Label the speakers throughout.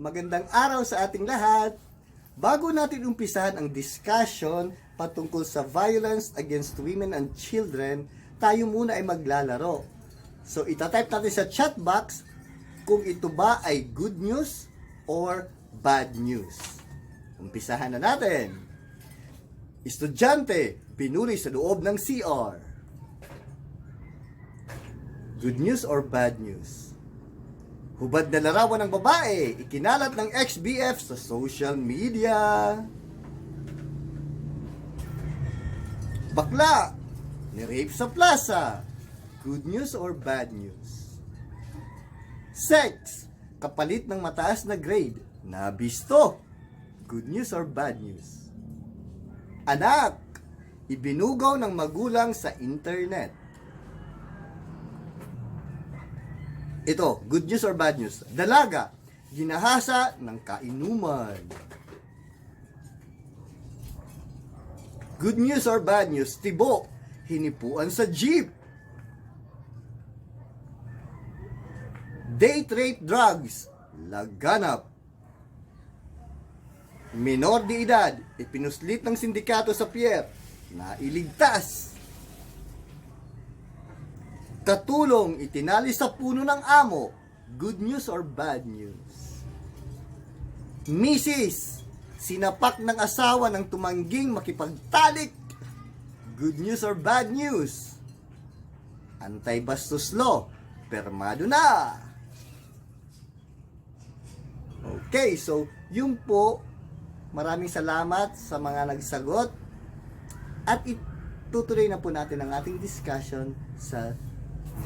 Speaker 1: Magandang araw sa ating lahat. Bago natin umpisahan ang discussion patungkol sa violence against women and children, tayo muna ay maglalaro. So itatype natin sa chat box kung ito ba ay good news or bad news. Umpisahan na natin. Estudyante, pinuri sa loob ng CR. Good news or bad news? Hubad na larawan ng babae, ikinalat ng ex-BF sa social media. Bakla, ni-rape sa plaza. Good news or bad news? Sex, kapalit ng mataas na grade. Nabisto. Good news or bad news? Anak, ibinugaw ng magulang sa internet. Ito, good news or bad news? Dalaga, ginahasa ng kainuman. Good news or bad news? Tibo, hinipuan sa jeep. Date rape drugs, laganap. Minor de edad, ipinuslit ng sindikato sa pier, nailigtas. Katulong, itinali sa puno ng amo. Good news or bad news? Mrs. Sinapak ng asawa ng tumangging makipagtalik. Good news or bad news? Anti-bastos law. Permado na. Okay, so yun po. Maraming salamat sa mga nagsagot. At itutuloy na po natin ang ating discussion sa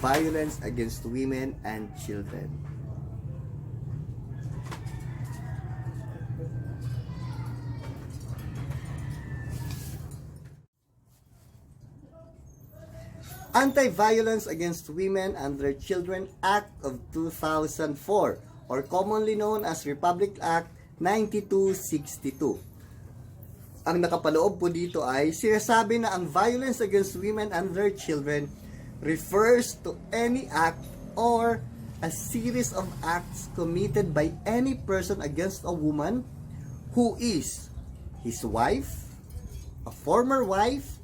Speaker 1: violence against women and children. Anti-Violence Against Women and Their Children Act of 2004, or commonly known as Republic Act 9262. Ang nakapaloob po dito ay sinasabi na ang violence against women and their children refers to any act or a series of acts committed by any person against a woman who is his wife, a former wife,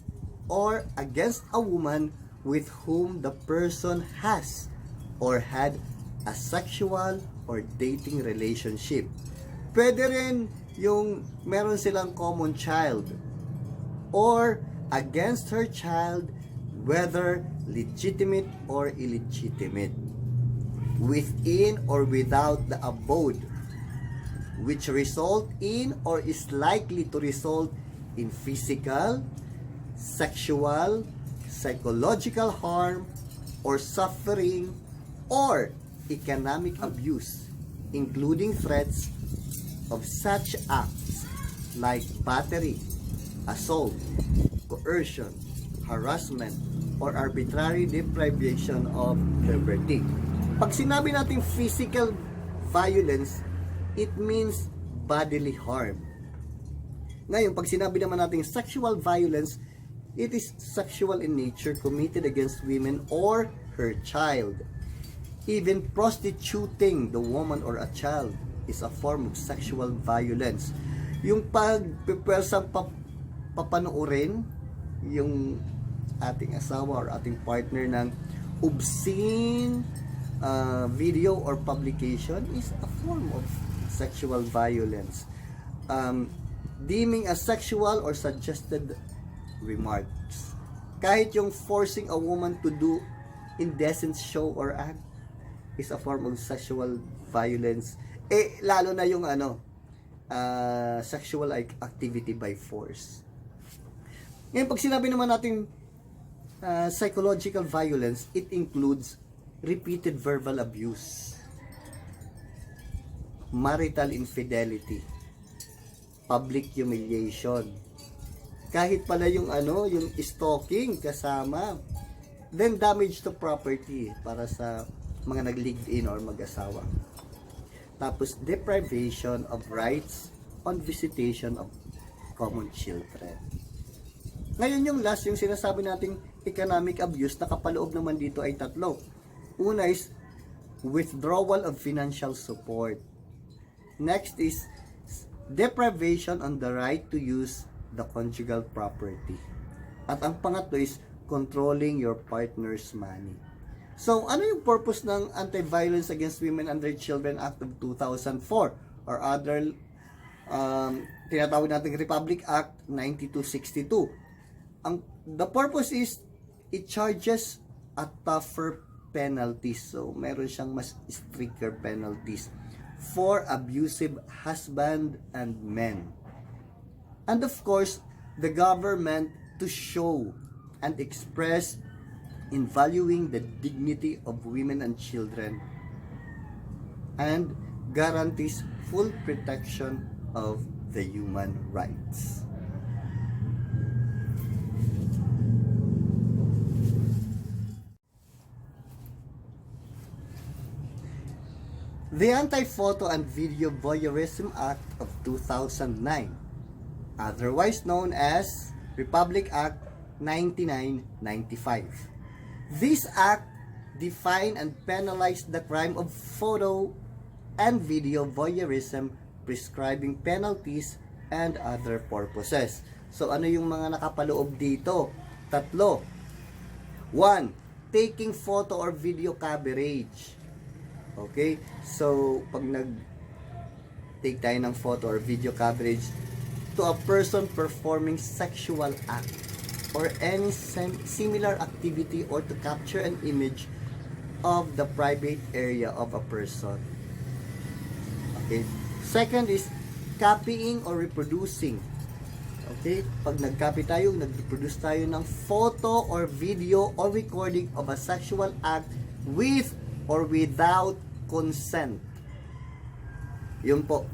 Speaker 1: or against a woman with whom the person has or had a sexual or dating relationship. Pwede rin yung meron silang common child or against her child, whether legitimate or illegitimate, within or without the abode, which result in or is likely to result in physical, sexual, psychological harm or suffering or economic abuse, including threats of such acts like battery, assault, coercion, harassment, or arbitrary deprivation of liberty. Pag sinabi natin physical violence, it means bodily harm. Ngayon, pag sinabi naman natin sexual violence, it is sexual in nature committed against women or her child. Even prostituting the woman or a child is a form of sexual violence. Yung pagpipwersang papanoorin yung ating asawa or ating partner ng obscene video or publication is a form of sexual violence. Deeming a sexual or suggested remarks. Kahit yung forcing a woman to do indecent show or act is a form of sexual violence. Lalo na yung sexual activity by force. Ngayon, pag sinabi naman natin psychological violence, it includes repeated verbal abuse, marital infidelity, public humiliation, kahit pala yung yung stalking kasama, then damage to property para sa mga nag-live-in or mag-asawa. Tapos deprivation of rights on visitation of common children. Ngayon yung last, yung sinasabi nating economic abuse, nakapaloob naman dito ay tatlo. Una is withdrawal of financial support. Next is deprivation on the right to use the conjugal property. At ang pangatlo is controlling your partner's money. So, ano yung purpose ng Anti-Violence Against Women and Children Act of 2004 or other tinatawag nating Republic Act 9262? The purpose is it charges a tougher penalties. So, meron siyang mas stricter penalties for abusive husband and men. And of course, the government to show and express in valuing the dignity of women and children and guarantees full protection of the human rights. The Anti-Photo and Video Voyeurism Act of 2009, otherwise known as Republic Act 9995. This act defined and penalized the crime of photo and video voyeurism, prescribing penalties and other purposes. So ano yung mga nakapaloob dito? 3. 1. Taking photo or video coverage. Okay? So pag take tayo ng photo or video coverage to a person performing sexual act or any similar activity, or to capture an image of the private area of a person. Okay? Second is copying or reproducing. Okay? Pag nag-copy tayo, nag-reproduce tayo ng photo or video or recording of a sexual act with or without consent. Yun po.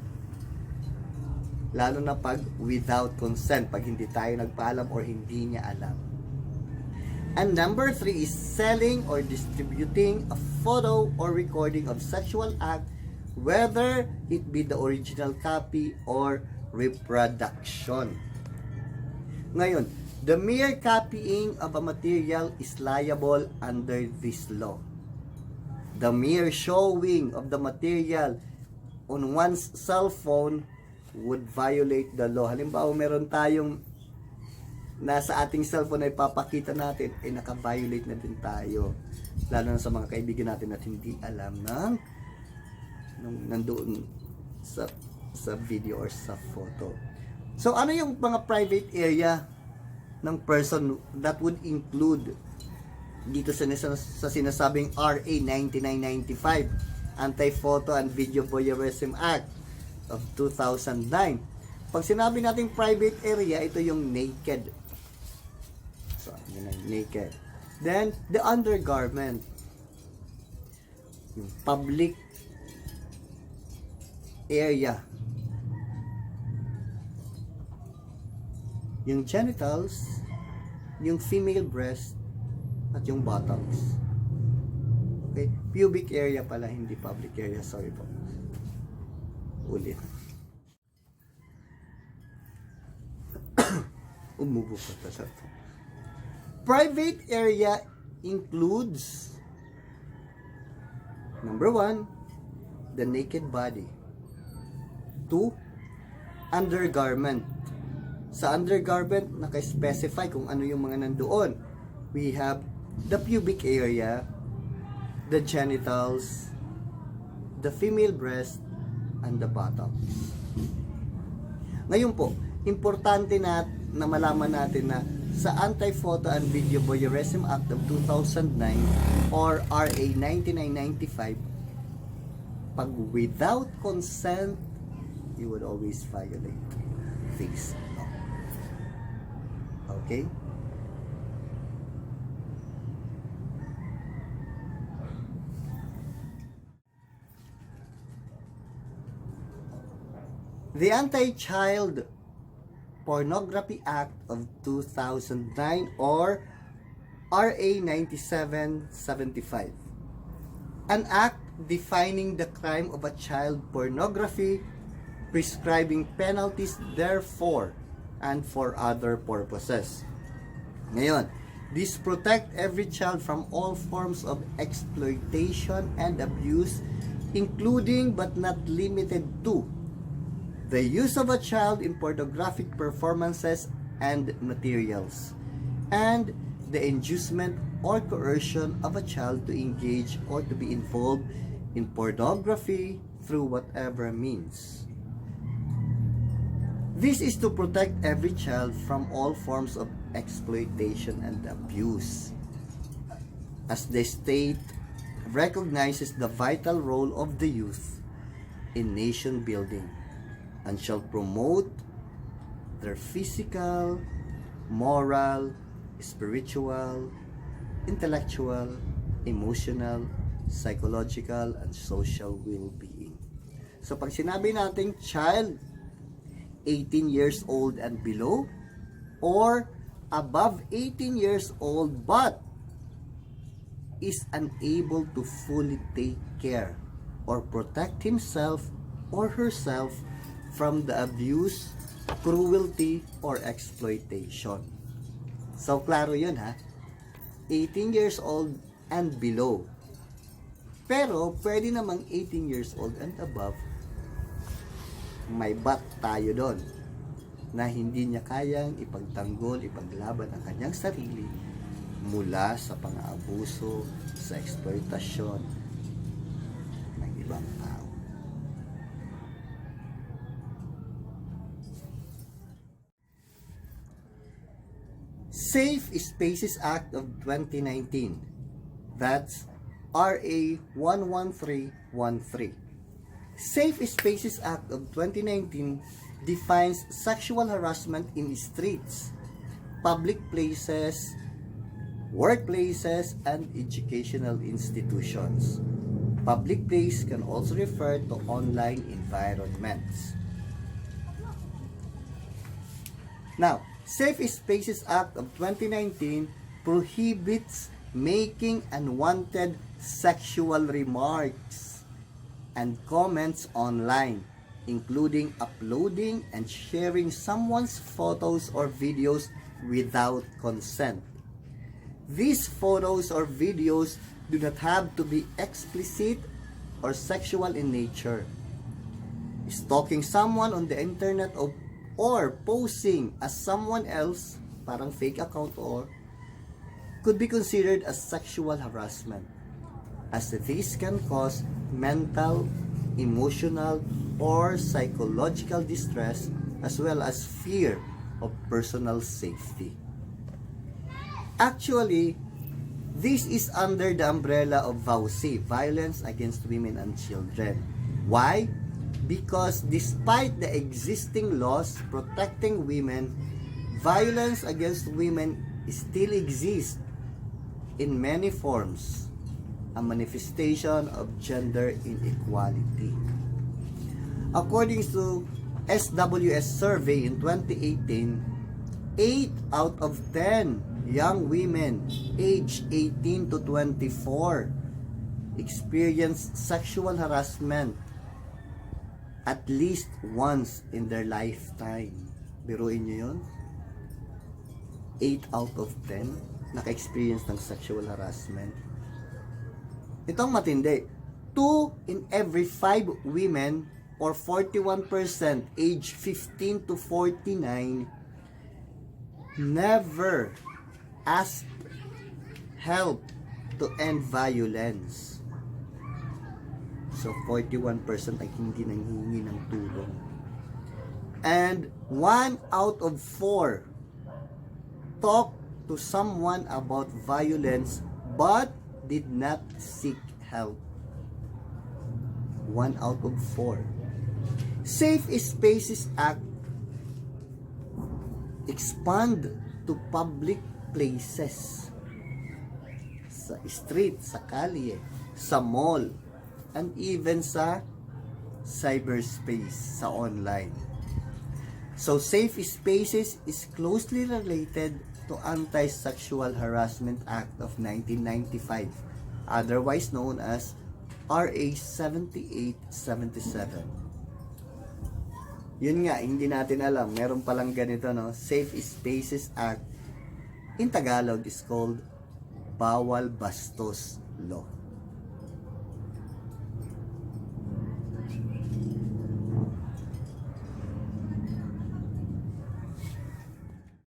Speaker 1: Lalo na pag without consent, pag hindi tayo nagpaalam or hindi niya alam. And number 3 is selling or distributing a photo or recording of sexual act, whether it be the original copy or reproduction. Ngayon, the mere copying of a material is liable under this law. The mere showing of the material on one's cell phone would violate the law. Halimbawa, meron tayong nasa ating cellphone na ipapakita natin, ay naka-violate na din tayo. Lalo na sa mga kaibigan natin at hindi alam ng nandoon sa video or sa photo. So, ano yung mga private area ng person that would include dito sa sinasabing RA 9995, Anti-Photo and Video Voyeurism Act of 2009. Pag sinabi nating private area, ito yung naked. So, yun ang naked. Then, the undergarment. Yung public area. Yung genitals, yung female breast, at yung buttocks. Okay? Pubic area pala, hindi public area. Sorry po. Ulit. Umubo pa ta. Private area includes number 1, the naked body. 2, undergarment. Sa undergarment, naka-specify kung ano yung mga nandoon. We have the pubic area, the genitals, the female breast, and the buttocks. Ngayon po, importante na malaman natin na sa Anti-Photo and Video Voyeurism Act of 2009 or RA 9995, pag without consent, you would always violate this law. Okay? The Anti-Child Pornography Act of 2009 or RA 9775. An act defining the crime of a child pornography, prescribing penalties therefore and for other purposes. Ngayon, this protect every child from all forms of exploitation and abuse, including but not limited to the use of a child in pornographic performances and materials, and the inducement or coercion of a child to engage or to be involved in pornography through whatever means. This is to protect every child from all forms of exploitation and abuse, as the state recognizes the vital role of the youth in nation building and shall promote their physical, moral, spiritual, intellectual, emotional, psychological, and social well-being. So pag sinabi nating child, 18 years old and below, or above 18 years old but is unable to fully take care or protect himself or herself from the abuse, cruelty, or exploitation. So, klaro yun ha. 18 years old and below. Pero, pwede namang 18 years old and above. May but tayo doon na hindi niya kayang ipagtanggol, ipaglaban ang kanyang sarili mula sa pang-aabuso, sa eksploitasyon ng ibang tao. Safe Spaces Act of 2019. That's RA 11313. Safe Spaces Act of 2019 defines sexual harassment in streets, public places, workplaces, and educational institutions. Public place can also refer to online environments. Now, Safe Spaces Act of 2019 prohibits making unwanted sexual remarks and comments online, including uploading and sharing someone's photos or videos without consent. These photos or videos do not have to be explicit or sexual in nature. Stalking someone on the internet or posing as someone else, parang fake account, or could be considered as sexual harassment, as this can cause mental, emotional, or psychological distress, as well as fear of personal safety. Actually, this is under the umbrella of VAUSI, Violence Against Women and Children. Why? Because despite the existing laws protecting women, violence against women still exists in many forms, a manifestation of gender inequality. According to SWS survey in 2018, 8 out of 10 young women aged 18 to 24 experience sexual harassment at least once in their lifetime. Biruin nyo yun? 8 out of 10 naka-experience ng sexual harassment. Itong matindi. 2 in every 5 women or 41% age 15 to 49 never asked help to end violence. So 41% ay hindi nanghihingi ng tulong. And 1 out of 4 talk to someone about violence but did not seek help. 1 out of 4. Safe Spaces Act expand to public places, sa street, sa kalye, sa mall, and even sa cyberspace, sa online. So Safe Spaces is closely related to Anti-Sexual Harassment Act of 1995, otherwise known as RA 7877. Yun nga, hindi natin alam, meron palang ganito, no? Safe Spaces Act. In Tagalog is called Bawal Bastos Law.